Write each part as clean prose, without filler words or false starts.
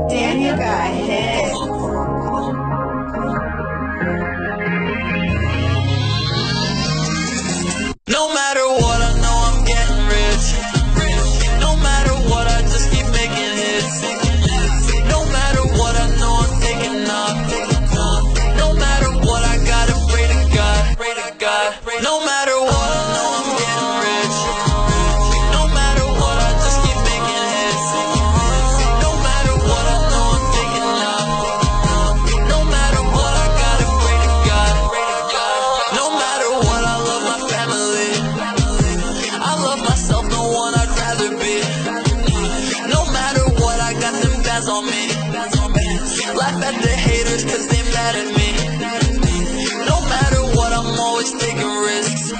Damn, you got hit. No matter what, I know I'm getting rich. No matter what, I just keep making hits. No matter what, I know I'm taking off. No matter what, I gotta pray to God. No matter what, I know I'm getting rich. No matter what, I just keep making hits. No matter what, I know I'm taking off. No matter what, I gotta pray to God. No matter what, I love my family. I love myself, no one I'd rather be. No matter what, I got them bands on me. Laugh at the haters cause they mad at me. No matter what, I'm always taking risks.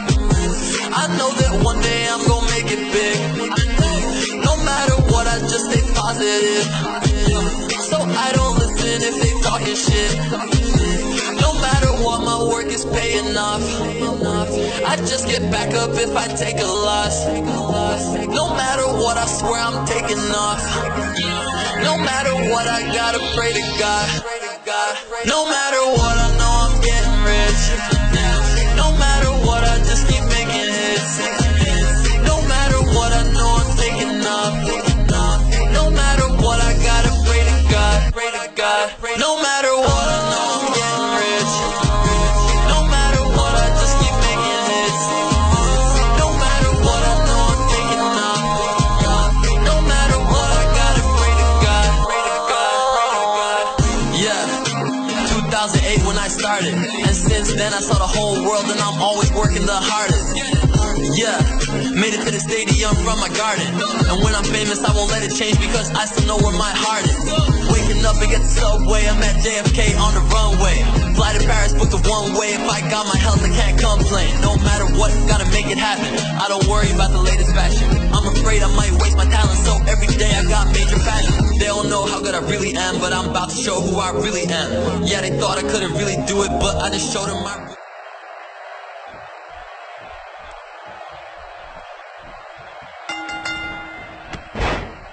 I know that one day I'm gonna make it big. No matter what, I just stay positive. So I don't listen if they talking shit. No matter what, my work is paying off. I just get back up if I take a loss. No matter what, I swear I'm taking off. No matter what, I gotta pray to God. No matter what, I know I'm getting rich. No matter what, I just keep making hits. No matter what, I know I'm taking off. No matter what, I gotta pray to God. No matter what, I know I'm getting rich. No matter what, I just keep making hits. No matter what, I know I'm taking off. No matter what, I gotta pray to God. Yeah, 2008 when I started, and since then I saw the whole world, and I'm always working the hardest. Yeah, made it to the stadium from my garden, and when I'm famous I won't let it change because I still know where my heart is. Waking up and get the subway, I'm at JFK on the runway. Fly to Paris, book the one way. If I got my health I can't complain. No matter what, gotta make it happen. I don't worry about the latest fashion. I'm afraid I might waste my talent, so every day I got major passion. They don't know how good I really am, but I'm about to show who I really am. Yeah, they thought I couldn't really do it, but I just showed them my...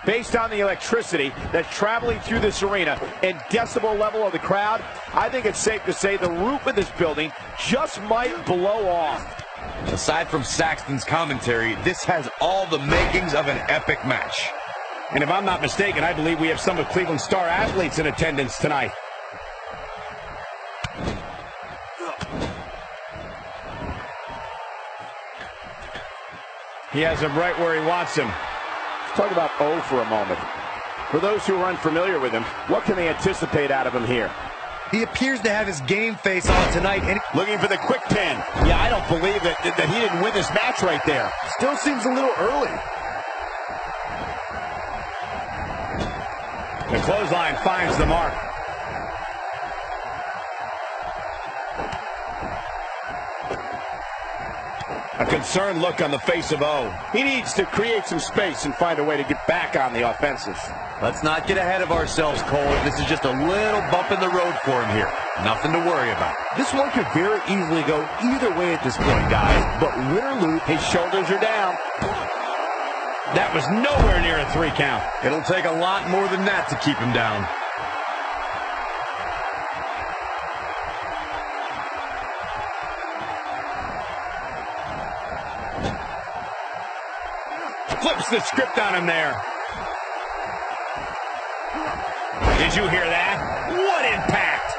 Based on the electricity that's traveling through this arena and decibel level of the crowd, I think it's safe to say the roof of this building just might blow off. Aside from Saxton's commentary, this has all the makings of an epic match. And if I'm not mistaken, I believe we have some of Cleveland's star athletes in attendance tonight. He has him right where he wants him. Talk about O for a moment. For those who are unfamiliar with him, what can they anticipate out of him here? He appears to have his game face on tonight. And looking for the quick pin. Yeah, I don't believe that he didn't win this match right there. Still seems a little early. The clothesline finds the mark. A concerned look on the face of O. He needs to create some space and find a way to get back on the offensive. Let's not get ahead of ourselves, Cole. This is just a little bump in the road for him here. Nothing to worry about. This one could very easily go either way at this point, guys. But win or lose, his shoulders are down. That was nowhere near a 3 count. It'll take a lot more than that to keep him down. Flips the script on him there. Did you hear that? What impact!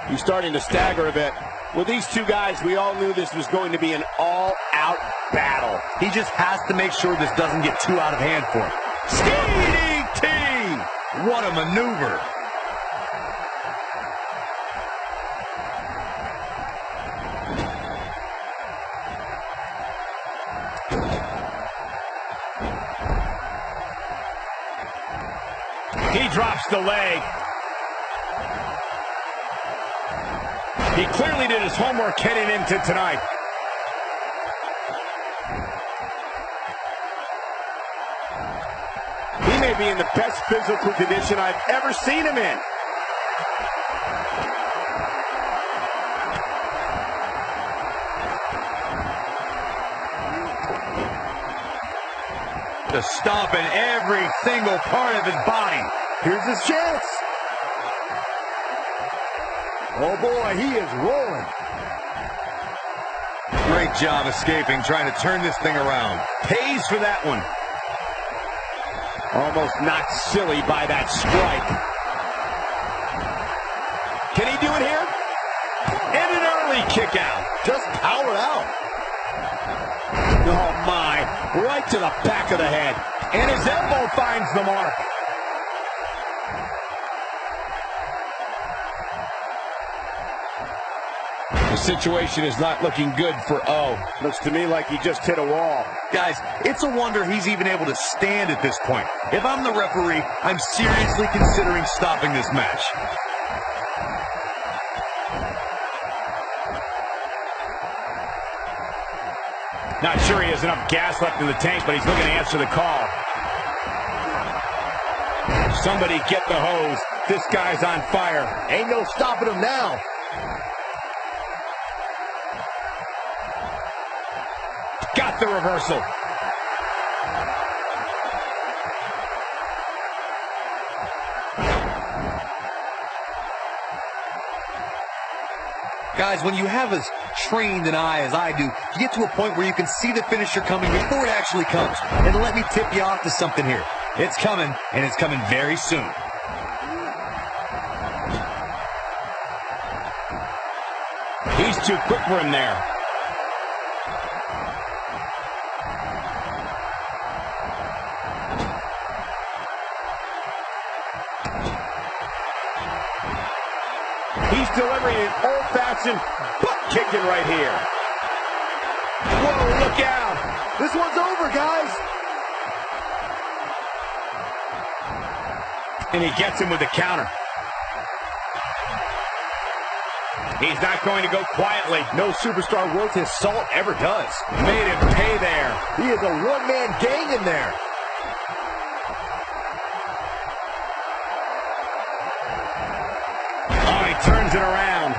He's starting to stagger a bit. With these two guys, we all knew this was going to be an all-out battle. He just has to make sure this doesn't get too out of hand for him. DDT! What a maneuver. He drops the leg. He clearly did his homework heading into tonight. He may be in the best physical condition I've ever seen him in. Just stomping every single part of his body. Here's his chance. Oh boy, he is rolling. Great job escaping, trying to turn this thing around. Pays for that one. Almost knocked silly by that strike. Can he do it here? And an early kick out. Just powered out. Oh my, right to the back of the head. And his elbow finds the mark. The situation is not looking good for O. Looks to me like he just hit a wall. Guys, it's a wonder he's even able to stand at this point. If I'm the referee, I'm seriously considering stopping this match. Not sure he has enough gas left in the tank, but he's looking to answer the call. Somebody get the hose. This guy's on fire. Ain't no stopping him now. Got the reversal. Guys, when you have as trained an eye as I do, you get to a point where you can see the finisher coming before it actually comes. And let me tip you off to something here. It's coming, and it's coming very soon. He's too quick for him there. He's delivering an old-fashioned butt kicking right here. Whoa, look out. This one's over, guys. And he gets him with the counter. He's not going to go quietly. No superstar worth his salt ever does. Made him pay there. He is a one-man gang in there. Turns it around.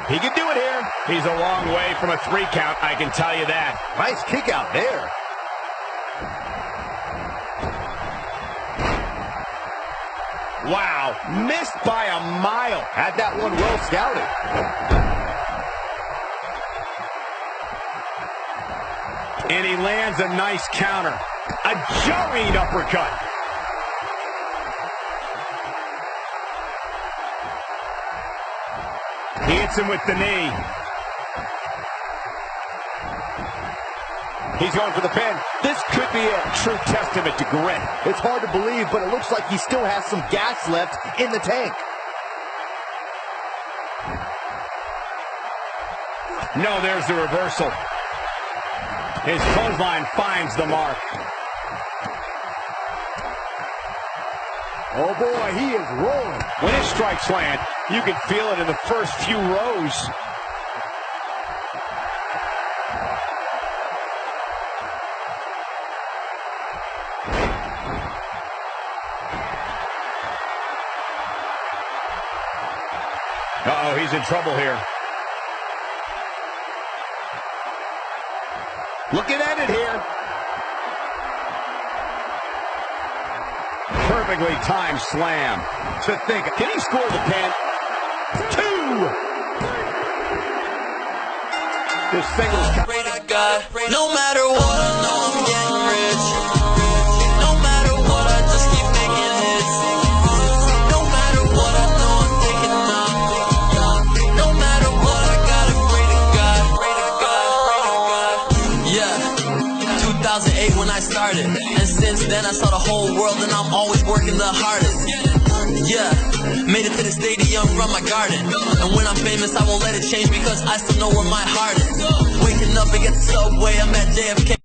He can do it here. He's a long way from a 3 count, I can tell you that. Nice kick out there. Wow, missed by a mile. Had that one well scouted. And he lands a nice counter. A jarring uppercut. He hits him with the knee. He's going for the pin. This could be a true testament to grit. It's hard to believe, but it looks like he still has some gas left in the tank. No, there's the reversal. His clothesline finds the mark. Oh boy, he is rolling. When his strikes land, you can feel it in the first few rows. Uh-oh, he's in trouble here. Looking at it here. Perfectly timed slam. To think, can he score the pin? 2! This singles count. No matter what, I know I'm getting rich. No matter what, I just keep making hits. No matter what, I know I'm taking off. No matter what, I gotta pray to God. Pray to God, pray to God. Yeah, 2008 when I started, and since then I saw the whole world, and I'm always working the hardest. Yeah, made it to the stadium from my garden, and when I'm famous I won't let it change because I still know where my heart is. Waking up and get the subway, I'm at JFK.